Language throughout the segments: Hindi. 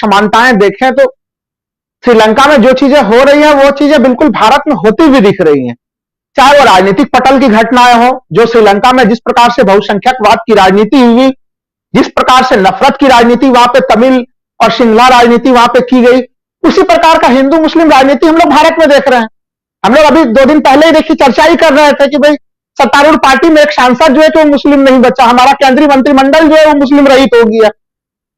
समानताएं देखें तो श्रीलंका में जो चीजें हो रही हैं वो चीजें बिल्कुल भारत में होती भी दिख रही हैं। चाहे वो राजनीतिक पटल की घटनाएं हो, जो श्रीलंका में जिस प्रकार से बहुसंख्यकवाद की राजनीति हुई, जिस प्रकार से नफरत की राजनीति वहां पे तमिल और सिंगला राजनीति वहां पे की गई, उसी प्रकार का हिंदू मुस्लिम राजनीति हम लोग भारत में देख रहे हैं। हम लोग अभी 2 दिन पहले ही देखिए चर्चा ही कर रहे थे कि भाई सत्तारूढ़ पार्टी में एक सांसद जो है कि वो मुस्लिम नहीं बचा, हमारा केंद्रीय मंत्रिमंडल जो है वो मुस्लिम रहित हो गया।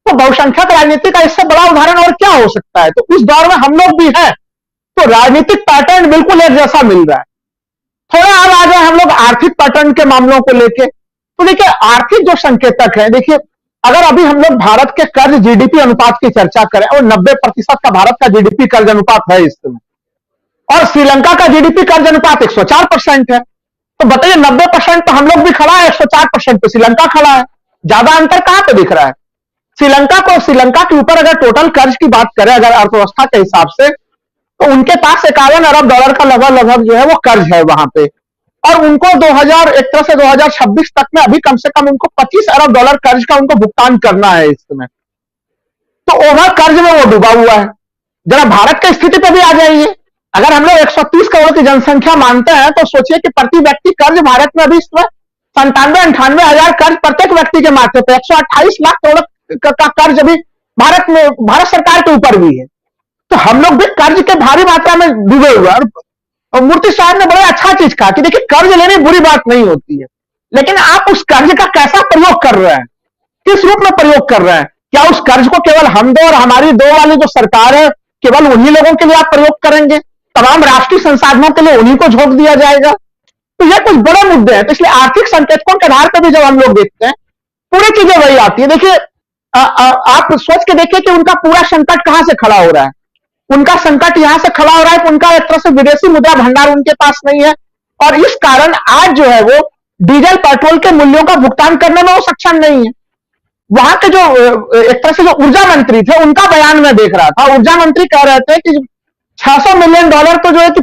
तो बहुसंख्यक राजनीति का इससे बड़ा उदाहरण और क्या हो सकता है। तो इस दौर में हम लोग भी हैं, तो राजनीतिक पैटर्न बिल्कुल एक जैसा मिल रहा है। थोड़ा अब आ जाए हम लोग आर्थिक पैटर्न के मामलों को लेके, तो देखिए आर्थिक जो संकेतक है, देखिए अगर अभी हम लोग भारत के कर्ज जीडीपी अनुपात की चर्चा करें, और 90% का भारत का जीडीपी कर्ज अनुपात है इस समय, और श्रीलंका का जीडीपी कर्ज अनुपात 104% है, तो बताइए 90% तो हम लोग भी खड़ा है, 104% पे श्रीलंका खड़ा है। ज्यादा अंतर कहां पे दिख रहा है। श्रीलंका के ऊपर अगर टोटल कर्ज की बात करें, अगर अर्थव्यवस्था के हिसाब से, तो उनके पास $51 अरब का लगभग जो है वो कर्ज है वहां पे, और उनको एक तरह से 2026 तक में अभी कम से कम उनको $25 अरब कर्ज का उनको भुगतान करना है इस समय। तो ओवर कर्ज में वो डूबा हुआ है। जरा भारत की स्थिति पे भी आ जाइए। अगर हम लोग 130 करोड़ की जनसंख्या मानते हैं, तो सोचिए कि प्रति व्यक्ति कर्ज भारत में अभी इस समय 97-98 हजार कर्ज प्रत्येक व्यक्ति के माथे पे, 128 लाख करोड़ का कर्ज अभी भारत सरकार के ऊपर भी है। तो हम लोग भी कर्ज के भारी मात्रा में डूबे हुए हैं। और मूर्ति साहब ने बड़ा अच्छा चीज कहा कि देखिए कर्ज लेने बुरी बात नहीं होती है, लेकिन आप उस कर्ज का कैसा प्रयोग कर रहे हैं, किस रूप में प्रयोग कर रहे हैं। क्या उस कर्ज को केवल हम दो और हमारी दो वाली जो सरकार है, केवल उन्हीं लोगों के लिए आप प्रयोग करेंगे, तमाम राष्ट्रीय संसाधनों के लिए उन्हीं को झोंक दिया जाएगा। तो ये कुछ बड़े मुद्दे हैं। तो इसलिए आर्थिक संकेतकों के आधार पर भी जब हम लोग देखते हैं, पूरी चीजें वही आती है। देखिए आप सोच के देखिए कि उनका पूरा संकट कहां से खड़ा हो रहा है। उनका संकट यहां से खड़ा हो रहा है कि उनका एक तरह से विदेशी मुद्रा भंडार उनके पास नहीं है, और इस कारण आज जो है वो डीजल पेट्रोल के मूल्यों का भुगतान करने में वो सक्षम नहीं है। वहां के जो एक तरह से जो ऊर्जा मंत्री थे, उनका बयान में देख रहा था, ऊर्जा मंत्री कह रहे थे कि $600 मिलियन तो जो है कि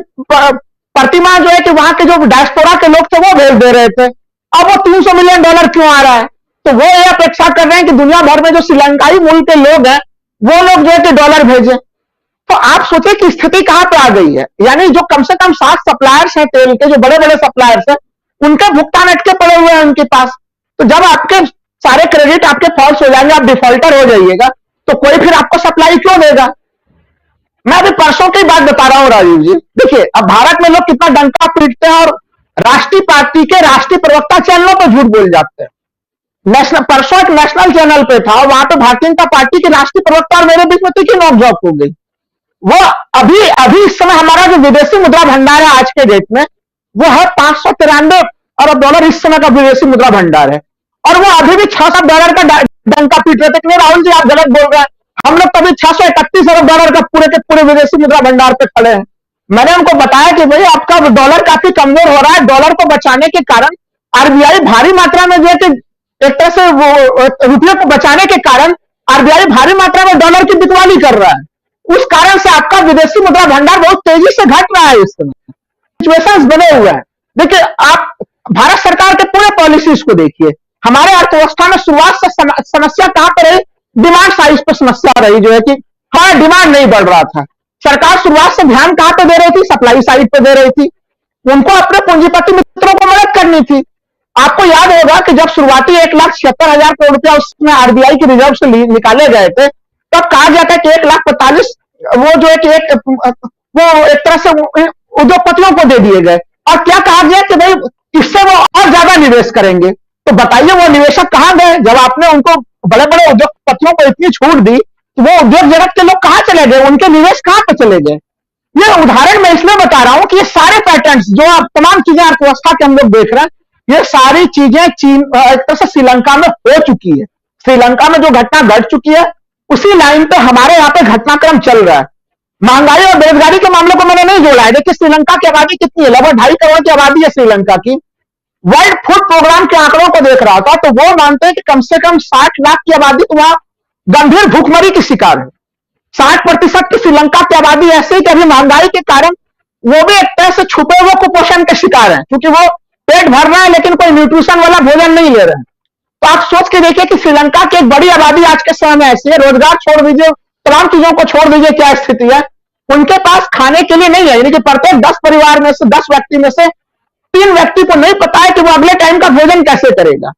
प्रतिमाह जो है कि वहां के जो डायस्पोरा के लोग थे वो भेज दे रहे थे। अब वो $300 मिलियन क्यों आ रहा है। तो वो ये अपेक्षा कर रहे हैं कि दुनिया भर में जो श्रीलंकाई मूल के लोग हैं वो लोग जो है कि डॉलर भेजें। तो आप सोचिए कि स्थिति कहां पे आ गई है। यानी जो कम से कम 7 सप्लायर्स हैं तेल के, जो बड़े बड़े सप्लायर्स हैं, उनके भुगतान अटके पड़े हुए हैं उनके पास। तो जब आपके सारे क्रेडिट आपके फॉल्स हो जाएंगे, आप डिफॉल्टर हो जाइएगा, तो कोई फिर आपको सप्लाई क्यों देगा। मैं अभी परसों की बात बता रहा हूं राजीव जी। देखिए अब भारत में लोग कितना डंका पीटते हैं, और राष्ट्रीय पार्टी के राष्ट्रीय प्रवक्ता चैनलों पर झूठ बोल जाते हैं। परसों एक नेशनल चैनल पे था, वहां पे भारतीय जनता पार्टी के राष्ट्रीय प्रवक्ता और मेरे बीच में तीखी नोकझोंक हो गई। वो अभी इस समय हमारा जो विदेशी मुद्रा भंडार है आज के डेट में, वो है $593 अरब इस समय का विदेशी मुद्रा भंडार है, और वो अभी भी $600 का डंका पीट रहे थे कि राहुल जी आप गलत बोल रहे हैं, हम लोग तभी $631 अरब का पूरे के पूरे विदेशी मुद्रा भंडार पे खड़े हैं। मैंने उनको बताया कि भाई आपका डॉलर काफी कमजोर हो रहा है, डॉलर को बचाने के कारण आरबीआई भारी मात्रा में जो है कि एक तरह से वो रुपये को बचाने के कारण आरबीआई भारी मात्रा में डॉलर की बिकवाली कर रहा है। उस कारण से आपका विदेशी मुद्रा भंडार बहुत तेजी से घट रहा है। इस समय सिचुएशंस बने हुए हैं। देखिए आप भारत सरकार के पूरे पॉलिसीज को देखिए। हमारे अर्थव्यवस्था में शुरुआत से समस्या कहां पर रही, डिमांड साइड पर समस्या रही, जो है कि हमारा डिमांड नहीं बढ़ रहा था। सरकार शुरुआत से ध्यान कहां पे दे रही थी, सप्लाई साइड पे दे रही थी। उनको अपने पूंजीपति मित्रों को मदद करनी थी। आपको याद होगा कि जब शुरुआती 1,76,000 करोड़ रुपया उसमें आरबीआई की रिजर्व से निकाले गए थे, तब कहा जाता है कि 1,45,000 वो जो है कि वो एक तरह से उद्योगपतियों को दे दिए गए, और क्या कहा गया कि भाई इससे वो और ज्यादा निवेश करेंगे। तो बताइए वो निवेशक कहां गए, जब आपने उनको बड़े बड़े उद्योगपतियों को इतनी छूट दी, तो वो उद्योग जगत के लोग कहां चले गए, उनके निवेश कहां पे चले गए। ये उदाहरण मैं इसलिए बता रहा हूं कि ये सारे पैटर्न्स जो आप तमाम चीजें अर्थव्यवस्था के हम लोग देख रहे हैं, ये सारी चीजें चीन एक तरह से श्रीलंका में हो चुकी है। श्रीलंका में जो घटना घट चुकी है, उसी लाइन पे हमारे यहाँ पे घटनाक्रम चल रहा है। महंगाई और बेरोजगारी के मामलों को मैंने नहीं जोड़ा है। देखिए श्रीलंका की आबादी कितनी है, लगभग 2.5 करोड़ की आबादी है श्रीलंका की। वर्ल्ड फूड प्रोग्राम के आंकड़ों को देख रहा था, तो वो मानते हैं कि कम से कम 60 लाख की आबादी तो वहां गंभीर भूखमरी की शिकार है। 60% की श्रीलंका की आबादी ऐसे ही कि अभी महंगाई के कारण वो भी एक तरह से छुपे हुए कुपोषण के शिकार है, क्योंकि वो पेट भर रहा है लेकिन कोई न्यूट्रिशन वाला भोजन नहीं ले रहे हैं। तो आप सोच के देखिए कि श्रीलंका की एक बड़ी आबादी आज के समय में ऐसी है, रोजगार छोड़ दीजिए तमाम चीजों को छोड़ दीजिए, क्या स्थिति है, उनके पास खाने के लिए नहीं है। यानी कि प्रत्येक 10 परिवार में से 10 व्यक्ति में से 3 व्यक्ति को नहीं पता है कि वो अगले टाइम का भोजन कैसे करेगा।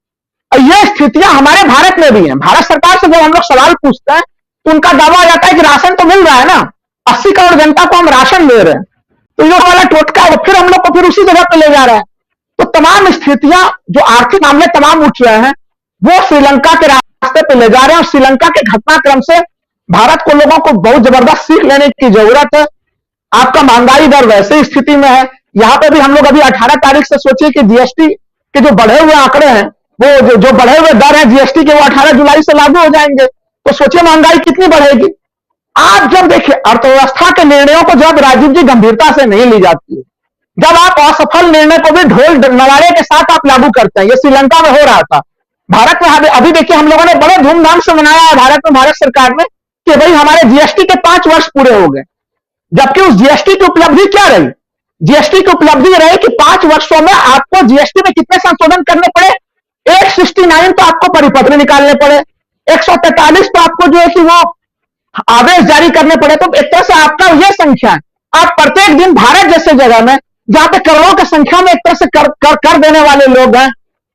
और ये स्थितियां हमारे भारत में भी हैं। भारत सरकार से जब हम लोग सवाल पूछते हैं तो उनका दावा आ जाता है कि राशन तो मिल रहा है ना, 80 करोड़ जनता को हम राशन दे रहे हैं, तो ये वाला टोटका है फिर हम लोग को फिर उसी जगह पे ले जा रहा है। तो तमाम स्थितियां, जो आर्थिक मामले तमाम उठ रहे हैं, वो श्रीलंका के रास्ते पे ले जा रहे हैं। और श्रीलंका के घटनाक्रम से भारत को, लोगों को बहुत जबरदस्त सीख लेने की जरूरत है। आपका महंगाई दर वैसे ही स्थिति में है। यहां पे भी हम लोग अभी 18 तारीख से सोचिए कि जीएसटी के जो बढ़े हुए आंकड़े हैं, वो जो बढ़े हुए दर है जीएसटी के, वो 18 जुलाई से लागू हो जाएंगे। तो सोचिए महंगाई कितनी बढ़ेगी। आप जब देखिए अर्थव्यवस्था के निर्णयों को जब राजीव जी गंभीरता से नहीं ली जाती है, जब आप असफल निर्णय को भी ढोल नगाड़े के साथ आप लागू करते हैं, ये श्रीलंका में हो रहा था। भारत में अभी देखिए हम लोगों ने बड़े धूमधाम से मनाया है भारत में, भारत सरकार ने, कि भाई हमारे जीएसटी के 5 वर्ष पूरे हो गए। जबकि उस जीएसटी की उपलब्धि क्या रही? जीएसटी की उपलब्धि रही कि 5 वर्षों में आपको जीएसटी में कितने संशोधन करने पड़े? 169 तो आपको परिपत्र निकालने पड़े, 143 तो आपको जो है कि वो आदेश जारी करने पड़े। तो एक तरह से आपका यह संख्या है, आप प्रत्येक दिन भारत जैसे जगह में, जहां पे करोड़ों की संख्या में एक तरह से कर देने वाले लोग हैं,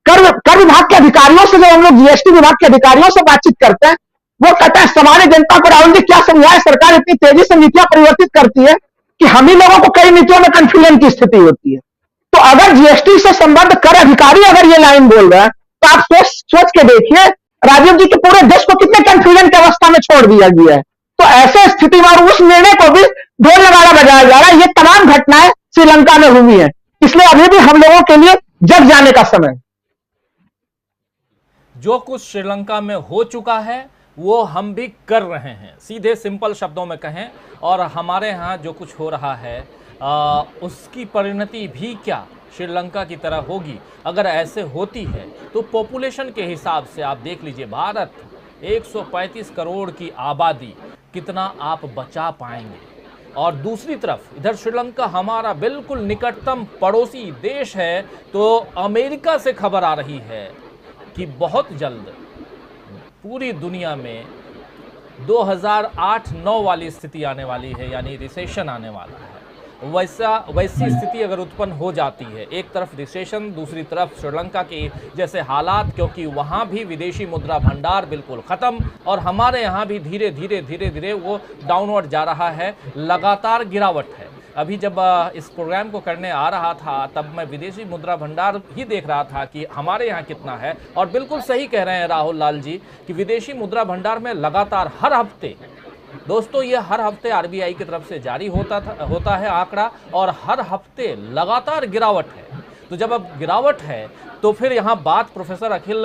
कर विभाग के अधिकारियों से, जब हम लोग जीएसटी विभाग के अधिकारियों से बातचीत करते हैं, वो कहते हैं सामान्य जनता को राहुल जी क्या समझाए, सरकार इतनी तेजी से नीतियां परिवर्तित करती है कि हम ही लोगों को कई नीतियों में कंफ्यूजन की स्थिति होती है। तो अगर जीएसटी से संबद्ध कर अधिकारी अगर ये लाइन बोल रहा है, तो आप सोच के देखिए राजीव जी के पूरे देश को कितने कंफ्यूजन की अवस्था में छोड़ दिया गया है। तो ऐसे स्थिति में उस निर्णय को भी ढोल नगाड़ा बजाया जा रहा है। ये तमाम घटनाएं श्रीलंका में हुई है, इसलिए अभी भी हम लोगों के लिए जग जाने का समय है। जो कुछ श्रीलंका में हो चुका है वो हम भी कर रहे हैं, सीधे सिंपल शब्दों में कहें। और हमारे यहाँ जो कुछ हो रहा है उसकी परिणति भी क्या श्रीलंका की तरह होगी। अगर ऐसे होती है तो पॉपुलेशन के हिसाब से आप देख लीजिए, भारत 135 करोड़ की आबादी, कितना आप बचा पाएंगे। और दूसरी तरफ इधर श्रीलंका हमारा बिल्कुल निकटतम पड़ोसी देश है, तो अमेरिका से खबर आ रही है कि बहुत जल्द पूरी दुनिया में 2008-9 वाली स्थिति आने वाली है, यानी रिसेशन आने वाला है। वैसी स्थिति अगर उत्पन्न हो जाती है, एक तरफ रिसेशन, दूसरी तरफ श्रीलंका के जैसे हालात, क्योंकि वहाँ भी विदेशी मुद्रा भंडार बिल्कुल ख़त्म और हमारे यहाँ भी धीरे धीरे वो डाउनवर्ड जा रहा है, लगातार गिरावट है। अभी जब इस प्रोग्राम को करने आ रहा था तब मैं विदेशी मुद्रा भंडार ही देख रहा था कि हमारे यहाँ कितना है। और बिल्कुल सही कह रहे हैं राहुल लाल जी कि विदेशी मुद्रा भंडार में लगातार हर हफ्ते, दोस्तों ये हर हफ्ते आरबीआई की तरफ से जारी होता है आंकड़ा, और हर हफ्ते लगातार गिरावट है। तो जब अब गिरावट है तो फिर यहाँ बात प्रोफेसर अखिल